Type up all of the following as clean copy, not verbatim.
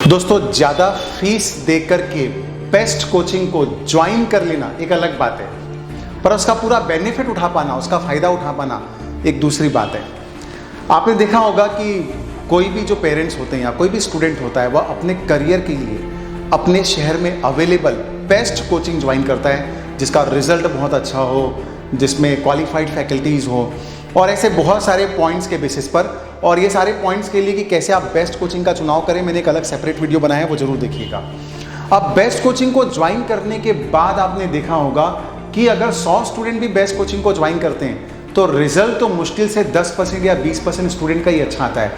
दोस्तों, ज़्यादा फीस दे करके बेस्ट कोचिंग को ज्वाइन कर लेना एक अलग बात है, पर उसका पूरा बेनिफिट उठा पाना, उसका फ़ायदा उठा पाना एक दूसरी बात है। आपने देखा होगा कि कोई भी जो पेरेंट्स होते हैं या कोई भी स्टूडेंट होता है, वह अपने करियर के लिए अपने शहर में अवेलेबल बेस्ट कोचिंग ज्वाइन करता है, जिसका रिजल्ट बहुत अच्छा हो, जिसमें क्वालिफाइड फैकल्टीज़ हो, और ऐसे बहुत सारे पॉइंट्स के बेसिस पर। और ये सारे पॉइंट्स के लिए कि कैसे आप बेस्ट कोचिंग का चुनाव करें, मैंने एक अलग सेपरेट वीडियो बनाया है, वो जरूर देखिएगा। अब बेस्ट कोचिंग को ज्वाइन करने के बाद आपने देखा होगा कि अगर 100 स्टूडेंट भी बेस्ट कोचिंग को ज्वाइन करते हैं तो रिजल्ट तो मुश्किल से 10% या 20% स्टूडेंट का ही अच्छा आता है,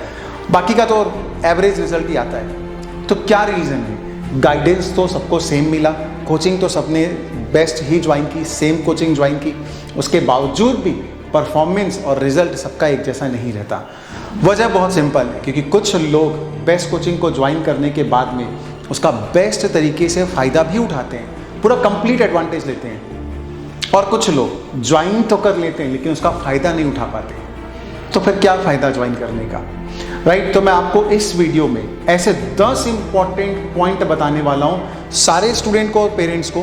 बाकी का तो एवरेज रिजल्ट ही आता है। तो क्या रीज़न है? गाइडेंस तो सबको सेम मिला, कोचिंग तो सबने बेस्ट ही ज्वाइन की, सेम कोचिंग ज्वाइन की, उसके बावजूद भी परफॉर्मेंस और रिजल्ट सबका एक जैसा नहीं रहता। वजह बहुत सिंपल है, क्योंकि कुछ लोग बेस्ट कोचिंग को ज्वाइन करने के बाद में उसका बेस्ट तरीके से फ़ायदा भी उठाते हैं, पूरा कंप्लीट एडवांटेज लेते हैं, और कुछ लोग ज्वाइन तो कर लेते हैं लेकिन उसका फ़ायदा नहीं उठा पाते। तो फिर क्या फ़ायदा ज्वाइन करने का, राइट? तो मैं आपको इस वीडियो में ऐसे 10 इंपॉर्टेंट पॉइंट बताने वाला हूँ सारे स्टूडेंट को और पेरेंट्स को,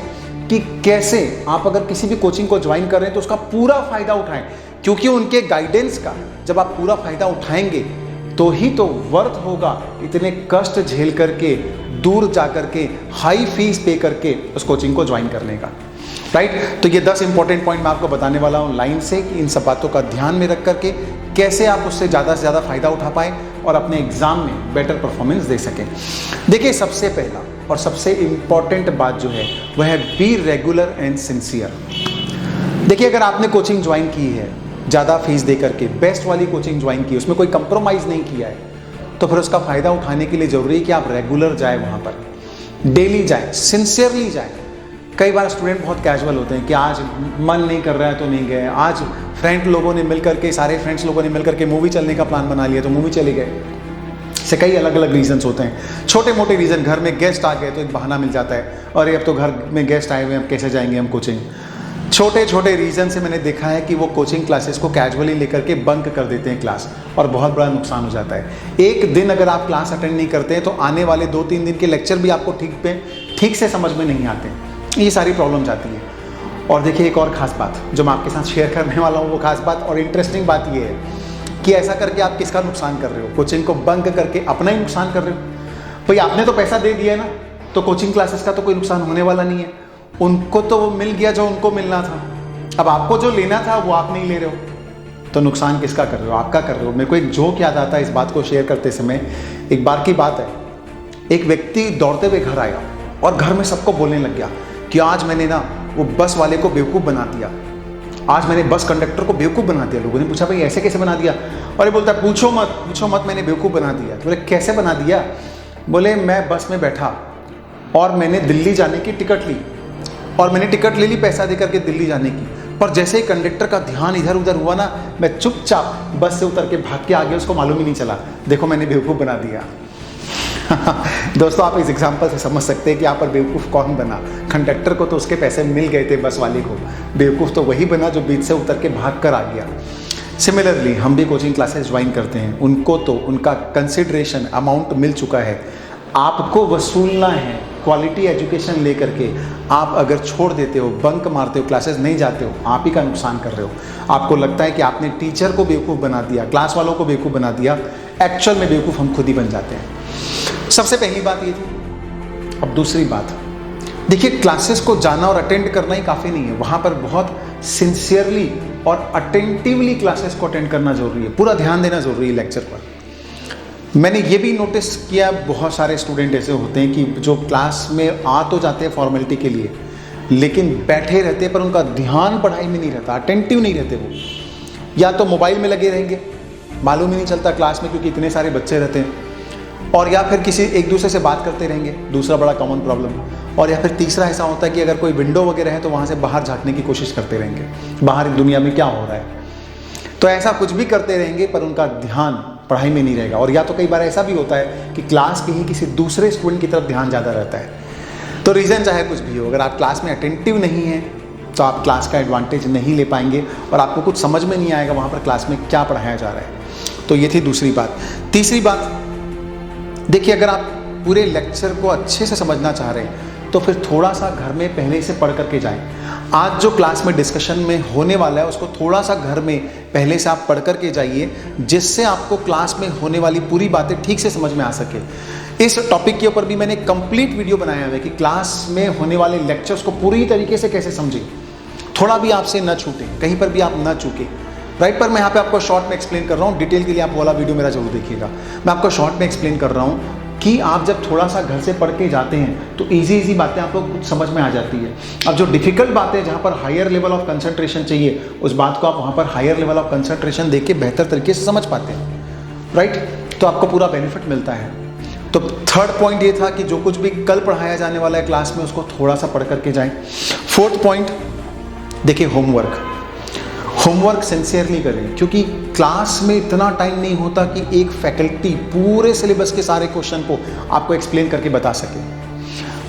कि कैसे आप अगर किसी भी कोचिंग को ज्वाइन कर रहे हैं तो उसका पूरा फ़ायदा उठाएं, क्योंकि उनके गाइडेंस का जब आप पूरा फ़ायदा उठाएंगे तो ही तो वर्थ होगा इतने कष्ट झेल करके, दूर जा करके, हाई फीस पे करके उस कोचिंग को ज्वाइन करने का, राइट? तो ये 10 इंपॉर्टेंट पॉइंट मैं आपको बताने वाला हूँ लाइन से, कि इन सब बातों का ध्यान में रख करके कैसे आप उससे ज़्यादा से ज़्यादा फ़ायदा उठा पाएँ और अपने एग्ज़ाम में बेटर परफॉर्मेंस दे सकें। देखिए, सबसे पहला और सबसे इम्पॉर्टेंट बात जो है वह है बी रेगुलर एंड सिंसियर। देखिए, अगर आपने कोचिंग ज्वाइन की है ज़्यादा फीस दे करके, बेस्ट वाली कोचिंग ज्वाइन की, उसमें कोई कंप्रोमाइज़ नहीं किया है, तो फिर उसका फ़ायदा उठाने के लिए ज़रूरी है कि आप रेगुलर जाएँ, वहाँ पर डेली जाएँ, सिंसियरली जाएँ। कई बार स्टूडेंट बहुत कैजुअल होते हैं कि आज मन नहीं कर रहा है तो नहीं गए, आज फ्रेंड लोगों ने मिल करके, सारे फ्रेंड्स लोगों ने मिल करके मूवी चलने का प्लान बना लिया तो मूवी चले गए। से कई अलग अलग रीजंस होते हैं, छोटे मोटे रीज़न, घर में गेस्ट आ गए तो एक बहाना मिल जाता है, और अब तो घर में गेस्ट आए हुए हैं, अब कैसे जाएंगे हम कोचिंग। छोटे छोटे रीज़न से मैंने देखा है कि वो कोचिंग क्लासेस को कैजुअली लेकर के बंक कर देते हैं क्लास, और बहुत बड़ा नुकसान हो जाता है। एक दिन अगर आप क्लास अटेंड नहीं करते हैं तो आने वाले 2-3 दिन के लेक्चर भी आपको ठीक से समझ में नहीं आते, ये सारी प्रॉब्लम्स आती हैं। और देखिए, एक और ख़ास बात जो मैं आपके साथ शेयर करने वाला हूँ, वो खास बात और इंटरेस्टिंग बात ये है कि ऐसा करके आप किसका नुकसान कर रहे हो? कोचिंग को बंक करके अपना ही नुकसान कर रहे हो। भाई, आपने तो पैसा दे दिया है ना, तो कोचिंग क्लासेस का तो कोई नुकसान होने वाला नहीं है, उनको तो वो मिल गया जो उनको मिलना था। अब आपको जो लेना था वो आप नहीं ले रहे हो, तो नुकसान किसका कर रहे हो? आपका कर रहे हो। मेरे को एक जोक याद आता है इस बात को शेयर करते समय। एक बार की बात है, एक व्यक्ति दौड़ते हुए घर आया और घर में सबको बोलने लग गया कि आज मैंने ना वो बस वाले को बेवकूफ़ बना दिया, आज मैंने बस कंडक्टर को बेवकूफ़ बना दिया। लोगों ने पूछा, भाई ऐसे कैसे बना दिया? और ये बोलता है, पूछो मत, मैंने बेवकूफ़ बना दिया। बोले, कैसे बना दिया? बोले, मैं बस में बैठा और मैंने दिल्ली जाने की टिकट ली, और मैंने टिकट ले ली पैसा दे करके दिल्ली जाने की, पर जैसे ही कंडक्टर का ध्यान इधर उधर हुआ ना, मैं चुपचाप बस से उतर के भाग के आ गया, उसको मालूम ही नहीं चला। देखो, मैंने बेवकूफ़ बना दिया। दोस्तों, आप इस एग्जाम्पल से समझ सकते हैं कि यहाँ पर बेवकूफ़ कौन बना। कंडक्टर को तो उसके पैसे मिल गए थे, बस वाले को। बेवकूफ़ तो वही बना जो बीच से उतर के भाग कर आ गया। सिमिलरली हम भी कोचिंग क्लासेस ज्वाइन करते हैं, उनको तो उनका कंसिडरेशन अमाउंट मिल चुका है, आपको वसूलना है। क्वालिटी एजुकेशन लेकर के आप अगर छोड़ देते हो, बंक मारते हो, क्लासेस नहीं जाते हो, आप ही का नुकसान कर रहे हो। आपको लगता है कि आपने टीचर को बेवकूफ़ बना दिया, क्लास वालों को बेवकूफ़ बना दिया, एक्चुअल में बेवकूफ़ हम खुद ही बन जाते हैं। सबसे पहली बात ये थी। अब दूसरी बात, देखिए, क्लासेस को जाना और अटेंड करना ही काफ़ी नहीं है, वहाँ पर बहुत सिंसियरली और अटेंटिवली क्लासेस को अटेंड करना ज़रूरी है, पूरा ध्यान देना ज़रूरी है लेक्चर पर। मैंने ये भी नोटिस किया, बहुत सारे स्टूडेंट ऐसे होते हैं कि जो क्लास में आ तो जाते हैं फॉर्मेलिटी के लिए, लेकिन बैठे रहते हैं पर उनका ध्यान पढ़ाई में नहीं रहता, अटेंटिव नहीं रहते। वो या तो मोबाइल में लगे रहेंगे, मालूम ही नहीं चलता क्लास में क्योंकि इतने सारे बच्चे रहते हैं, और या फिर किसी एक दूसरे से बात करते रहेंगे, दूसरा बड़ा कॉमन प्रॉब्लम। और या फिर तीसरा ऐसा होता है कि अगर कोई विंडो वगैरह है तो वहाँ से बाहर झाँकने की कोशिश करते रहेंगे, बाहर दुनिया में क्या हो रहा है। तो ऐसा कुछ भी करते रहेंगे पर उनका ध्यान पढ़ाई में नहीं रहेगा। और या तो कई बार ऐसा भी होता है कि क्लास के ही किसी दूसरे स्टूडेंट की तरफ ध्यान ज़्यादा रहता है। तो रीज़न चाहे कुछ भी हो, अगर आप क्लास में अटेंटिव नहीं हैं तो आप क्लास का एडवांटेज नहीं ले पाएंगे और आपको कुछ समझ में नहीं आएगा वहाँ पर क्लास में क्या पढ़ाया जा रहा है। तो ये थी दूसरी बात। तीसरी बात, देखिए, अगर आप पूरे लेक्चर को अच्छे से समझना चाह रहे हैं तो फिर थोड़ा सा घर में पहले से पढ़ करके जाएं। आज जो क्लास में डिस्कशन में होने वाला है उसको थोड़ा सा घर में पहले से आप पढ़ करके जाइए, जिससे आपको क्लास में होने वाली पूरी बातें ठीक से समझ में आ सके। इस टॉपिक के ऊपर भी मैंने कंप्लीट वीडियो बनाया है कि क्लास में होने वाले लेक्चर्स को पूरी तरीके से कैसे समझें, थोड़ा भी आपसे न छूटे, कहीं पर भी आप न चूके, राइट। पर मैं यहाँ पे आपको शॉर्ट में एक्सप्लेन कर रहा हूँ, डिटेल के लिए आप वाला वीडियो मेरा जरूर देखिएगा। मैं आपको शॉर्ट में एक्सप्लेन कर रहा हूँ कि आप जब थोड़ा सा घर से पढ़ के जाते हैं तो इजी बातें आपको कुछ समझ में आ जाती है। अब जो डिफिकल्ट बातें जहाँ पर हायर लेवल ऑफ कंसंट्रेशन चाहिए, उस बात को आप वहाँ पर हायर लेवल ऑफ कंसंट्रेशन देके बेहतर तरीके से समझ पाते हैं, राइट। तो आपको पूरा बेनिफिट मिलता है। तो थर्ड पॉइंट ये था कि जो कुछ भी कल पढ़ाया जाने वाला है क्लास में उसको थोड़ा सा पढ़ करके जाएं। फोर्थ पॉइंट देखिए, होमवर्क सिंसियरली करें, क्योंकि क्लास में इतना टाइम नहीं होता कि एक फैकल्टी पूरे सिलेबस के सारे क्वेश्चन को आपको एक्सप्लेन करके बता सके।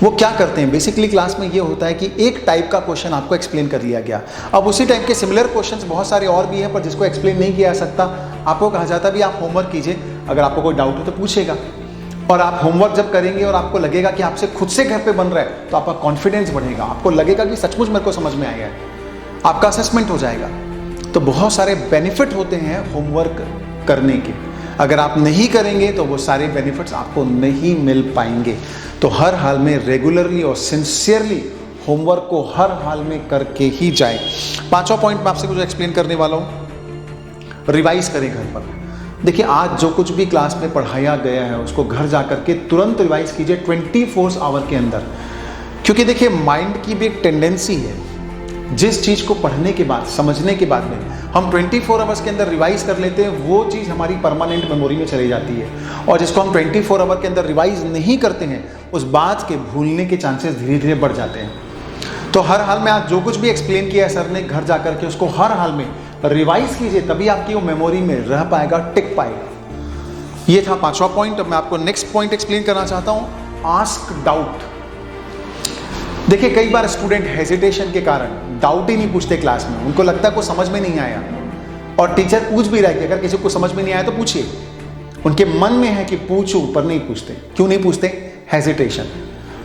वो क्या करते हैं बेसिकली, क्लास में ये होता है कि एक टाइप का क्वेश्चन आपको एक्सप्लेन कर दिया गया, अब उसी टाइप के सिमिलर क्वेश्चंस बहुत सारे और भी हैं पर जिसको एक्सप्लेन नहीं किया जा सकता, आपको कहा जाता है भी आप होमवर्क कीजिए, अगर आपको कोई डाउट हो तो पूछेगा। और आप होमवर्क जब करेंगे और आपको लगेगा कि आपसे खुद से घर पे बन रहा है तो आपका कॉन्फिडेंस बढ़ेगा, आपको लगेगा कि सचमुच मेरे को समझ में आया है, आपका असेसमेंट हो जाएगा। तो बहुत सारे बेनिफिट होते हैं होमवर्क करने के, अगर आप नहीं करेंगे तो वो सारे बेनिफिट्स आपको नहीं मिल पाएंगे। तो हर हाल में रेगुलरली और सिंसियरली होमवर्क को हर हाल में करके ही जाए। पांचवा पॉइंट मैं आपसे कुछ एक्सप्लेन करने वाला हूँ, रिवाइज करें घर पर। देखिए, आज जो कुछ भी क्लास में पढ़ाया गया है उसको घर जा करके तुरंत रिवाइज कीजिए 24 आवर के अंदर, क्योंकि देखिए माइंड की भी एक टेंडेंसी है, जिस चीज़ को पढ़ने के बाद समझने के बाद में हम 24 आवर्स के अंदर रिवाइज कर लेते हैं, वो चीज़ हमारी परमानेंट मेमोरी में चली जाती है। और जिसको हम 24 आवर के अंदर रिवाइज नहीं करते हैं उस बात के भूलने के चांसेस धीरे धीरे बढ़ जाते हैं। तो हर हाल में आज जो कुछ भी एक्सप्लेन किया है सर ने, घर जा करके उसको हर हाल में रिवाइज कीजिए, तभी आपकी वो मेमोरी में रह पाएगा, टिक पाएगा। ये था पांचवा पॉइंट। अब मैं आपको नेक्स्ट पॉइंट एक्सप्लेन करना चाहता हूँ, आस्क डाउट। देखिए, कई बार स्टूडेंट हेजिटेशन के कारण डाउट ही नहीं पूछते क्लास में, उनको लगता है कुछ समझ में नहीं आया, और टीचर पूछ भी रहा है कि अगर किसी को समझ में नहीं आया तो पूछिए। उनके मन में है कि पूछूं पर नहीं पूछते। क्यों नहीं पूछते? हेजिटेशन।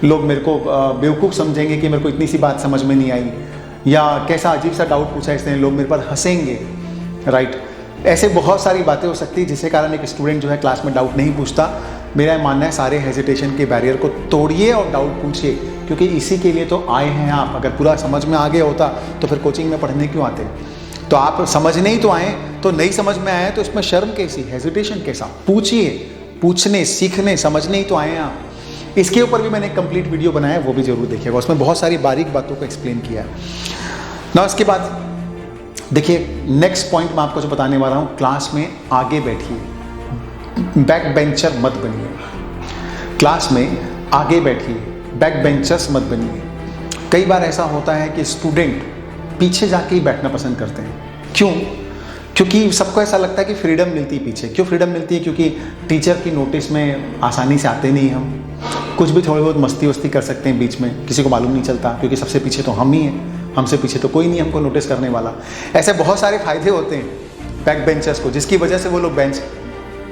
लोग मेरे को बेवकूफ़ समझेंगे कि मेरे को इतनी सी बात समझ में नहीं आई, या कैसा अजीब सा डाउट पूछा इसने, लोग मेरे पर हंसेंगे, राइट। ऐसे बहुत सारी बातें हो सकती है जिसके कारण एक स्टूडेंट जो है क्लास में डाउट नहीं पूछता। मेरा मानना है सारे हेजिटेशन के बैरियर को तोड़िए और डाउट पूछिए, क्योंकि इसी के लिए तो आए हैं आप। अगर पूरा समझ में आ गया होता तो फिर कोचिंग में पढ़ने क्यों आते? तो आप समझने ही तो आए, तो नहीं समझ में आया तो इसमें शर्म कैसी, हेजिटेशन कैसा? पूछिए, पूछने, सीखने, समझने ही तो आए हैं आप। इसके ऊपर भी मैंने कंप्लीट वीडियो बनाया है, वो भी जरूर देखिएगा, उसमें बहुत सारी बारीक बातों को एक्सप्लेन किया है ना। उसके बाद देखिए, नेक्स्ट पॉइंट मैं आपको जो बताने वाला हूँ, क्लास में आगे बैठिए, बैक बेंचर मत बनिए। क्लास में आगे बैठिए, बैक बेंचर्स मत बनिए। कई बार ऐसा होता है कि स्टूडेंट पीछे जाके ही बैठना पसंद करते हैं। क्यों? क्योंकि सबको ऐसा लगता है कि फ्रीडम मिलती है पीछे। क्यों फ्रीडम मिलती है? क्योंकि टीचर की नोटिस में आसानी से आते नहीं हम, कुछ भी थोड़ी बहुत मस्ती वस्ती कर सकते हैं बीच में, किसी को मालूम नहीं चलता, क्योंकि सबसे पीछे तो हम ही हैं, हमसे पीछे तो कोई नहीं हमको नोटिस करने वाला। ऐसे बहुत सारे फायदे होते हैं बैक बेंचर्स को, जिसकी वजह से वो लोग बेंच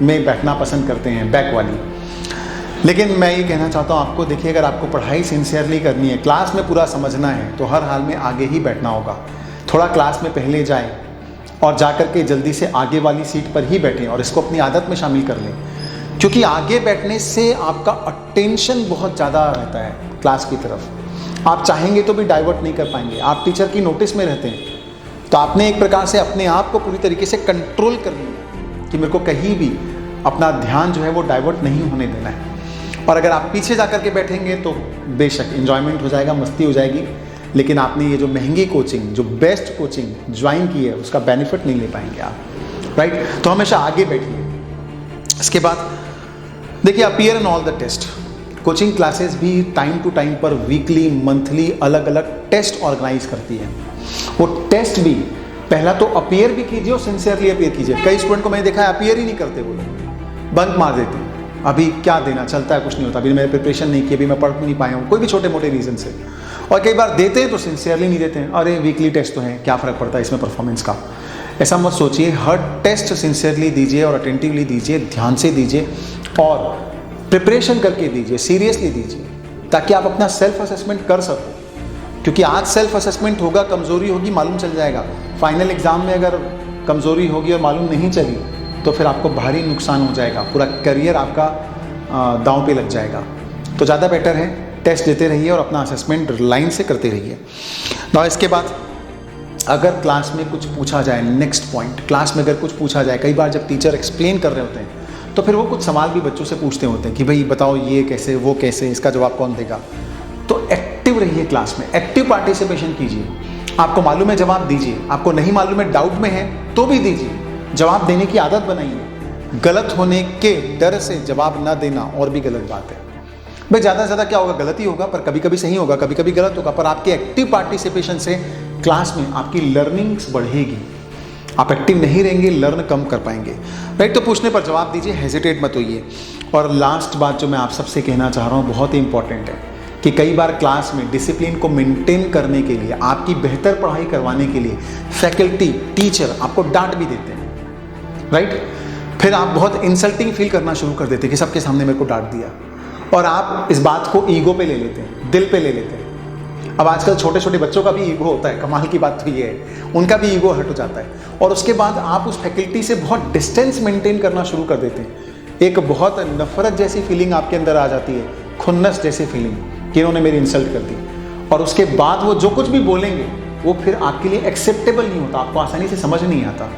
में बैठना पसंद करते हैं, बैक वाली। लेकिन मैं ये कहना चाहता हूँ आपको, देखिए, अगर आपको पढ़ाई सिंसियरली करनी है, क्लास में पूरा समझना है, तो हर हाल में आगे ही बैठना होगा। थोड़ा क्लास में पहले जाएं और जाकर के जल्दी से आगे वाली सीट पर ही बैठें और इसको अपनी आदत में शामिल कर लें, क्योंकि आगे बैठने से आपका अटेंशन बहुत ज़्यादा रहता है क्लास की तरफ। आप चाहेंगे तो भी डाइवर्ट नहीं कर पाएंगे, आप टीचर की नोटिस में रहते हैं। तो आपने एक प्रकार से अपने आप को पूरी तरीके से कंट्रोल कर लिया कि मेरे को कहीं भी अपना ध्यान जो है वो डाइवर्ट नहीं होने देना है। और अगर आप पीछे जा कर के बैठेंगे तो बेशक एंजॉयमेंट हो जाएगा, मस्ती हो जाएगी, लेकिन आपने ये जो महंगी कोचिंग, जो बेस्ट कोचिंग ज्वाइन की है, उसका बेनिफिट नहीं ले पाएंगे आप, राइट। तो हमेशा आगे बैठिए। इसके बाद देखिए, appear in all the test. Coaching classes भी टाइम टू टाइम पर वीकली, मंथली अलग अलग टेस्ट ऑर्गेनाइज करती है। वो टेस्ट भी पहला तो अपीयर भी कीजिए और सिंसियरली अपीयर कीजिए। कई स्टूडेंट को मैंने देखा है अपीयर ही नहीं करते, वो लोग बंक मार देते हैं, अभी क्या देना, चलता है, कुछ नहीं होता, अभी मैंने प्रिपरेशन नहीं की, अभी मैं पढ़ नहीं पाया हूँ, कोई भी छोटे मोटे रीज़न से। और कई बार देते हैं तो सिंसियरली नहीं देते हैं, अरे वीकली टेस्ट तो है, क्या फ़र्क पड़ता है इसमें परफॉर्मेंस का। ऐसा मत सोचिए, हर टेस्ट सिंसियरली दीजिए और अटेंटिवली दीजिए, ध्यान से दीजिए और प्रिपरेशन करके दीजिए, सीरियसली दीजिए, ताकि आप अपना सेल्फ असेसमेंट कर सको। क्योंकि आज सेल्फ असेसमेंट होगा, कमज़ोरी होगी, मालूम चल जाएगा। फाइनल एग्ज़ाम में अगर कमज़ोरी होगी और मालूम नहीं चली तो फिर आपको भारी नुकसान हो जाएगा, पूरा करियर आपका दांव पे लग जाएगा। तो ज़्यादा बेटर है टेस्ट देते रहिए और अपना असेसमेंट लाइन से करते रहिए। ना इसके बाद अगर क्लास में कुछ पूछा जाए, नेक्स्ट पॉइंट, क्लास में अगर कुछ पूछा जाए, कई बार जब टीचर एक्सप्लेन कर रहे होते हैं तो फिर वो कुछ सवाल भी बच्चों से पूछते होते हैं कि भाई बताओ ये कैसे, वो कैसे, इसका जवाब कौन देगा। तो एक्टिव रहिए क्लास में, एक्टिव पार्टिसिपेशन कीजिए। आपको मालूम है जवाब दीजिए, आपको नहीं मालूम है, डाउट में है तो भी दीजिए। जवाब देने की आदत बनाइए। गलत होने के डर से जवाब ना देना और भी गलत बात है। भाई ज़्यादा से ज़्यादा क्या होगा, गलत ही होगा, पर कभी कभी सही होगा, कभी कभी गलत होगा, पर आपके एक्टिव पार्टिसिपेशन से क्लास में आपकी लर्निंग्स बढ़ेगी। आप एक्टिव नहीं रहेंगे, लर्न कम कर पाएंगे, राइट। तो पूछने पर जवाब दीजिए, हेजिटेट मत होइए। और लास्ट बात जो मैं आप सबसे कहना चाह रहा हूँ, बहुत ही इंपॉर्टेंट है कि कई बार क्लास में डिसिप्लिन को मेंटेन करने के लिए, आपकी बेहतर पढ़ाई करवाने के लिए फैकल्टी, टीचर आपको डांट भी देते हैं, राइट। फिर आप बहुत इंसल्टिंग फील करना शुरू कर देते हैं कि सबके सामने मेरे को डांट दिया, और आप इस बात को ईगो पे ले लेते हैं, दिल पे ले लेते हैं। अब आजकल छोटे छोटे बच्चों का भी ईगो होता है, कमाल की बात तो ये है, उनका भी ईगो हर्ट हो जाता है। और उसके बाद आप उस फैकल्टी से बहुत डिस्टेंस मेंटेन करना शुरू कर देते हैं। एक बहुत नफरत जैसी फीलिंग आपके अंदर आ जाती है, खुन्नस जैसी फीलिंग कि इन्होंने मेरी इंसल्ट कर दी। और उसके बाद वो जो कुछ भी बोलेंगे वो फिर आपके लिए एक्सेप्टेबल नहीं होता, आपको आसानी से समझ नहीं आता,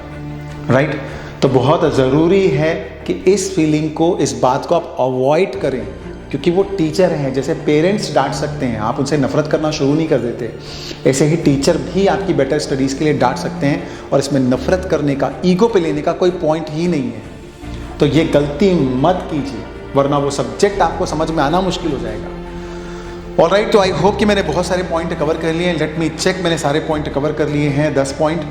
राइट। तो बहुत ज़रूरी है कि इस फीलिंग को, इस बात को आप अवॉइड करें, क्योंकि वो टीचर हैं। जैसे पेरेंट्स डांट सकते हैं, आप उनसे नफरत करना शुरू नहीं कर देते, ऐसे ही टीचर भी आपकी बेटर स्टडीज़ के लिए डांट सकते हैं। और इसमें नफरत करने का, ईगो पे लेने का कोई पॉइंट ही नहीं है। तो ये गलती मत कीजिए, वरना वो सब्जेक्ट आपको समझ में आना मुश्किल हो जाएगा। ऑलराइट, तो आई होप कि मैंने बहुत सारे पॉइंट कवर कर लिए हैं। लेट मी चेक, मैंने सारे पॉइंट कवर कर लिए हैं, 10 पॉइंट।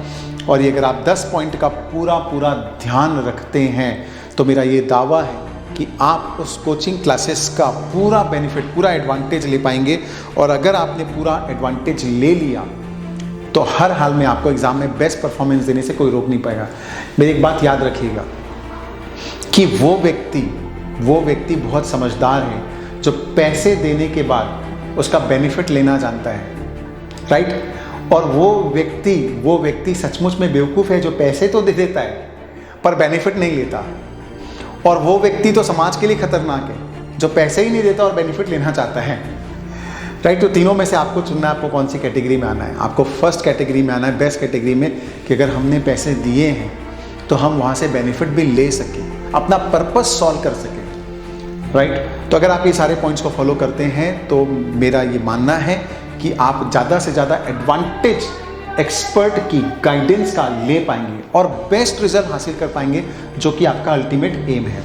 और ये अगर आप 10 पॉइंट का पूरा ध्यान रखते हैं तो मेरा ये दावा है कि आप उस कोचिंग क्लासेस का पूरा बेनिफिट, पूरा एडवांटेज ले पाएंगे। और अगर आपने पूरा एडवांटेज ले लिया तो हर हाल में आपको एग्ज़ाम में बेस्ट परफॉर्मेंस देने से कोई रोक नहीं पाएगा। मेरी एक बात याद रखिएगा कि वो व्यक्ति बहुत समझदार है जो पैसे देने के बाद उसका बेनिफिट लेना जानता है, राइट। और वो व्यक्ति सचमुच में बेवकूफ़ है जो पैसे तो दे देता है पर बेनिफिट नहीं लेता। और वो व्यक्ति तो समाज के लिए खतरनाक है जो पैसे ही नहीं देता और बेनिफिट लेना चाहता है, राइट। तो तीनों में से आपको चुनना है, आपको कौन सी कैटेगरी में आना है। आपको फर्स्ट कैटेगरी में आना है, बेस्ट कैटेगरी में, कि अगर हमने पैसे दिए हैं तो हम वहाँ से बेनिफिट भी ले सकें, अपना पर्पस सॉल्व कर सकें, राइट। तो अगर आप ये सारे पॉइंट्स को फॉलो करते हैं तो मेरा ये मानना है कि आप ज़्यादा से ज़्यादा एडवांटेज एक्सपर्ट की गाइडेंस का ले पाएंगे और बेस्ट रिजल्ट हासिल कर पाएंगे, जो कि आपका अल्टीमेट एम है।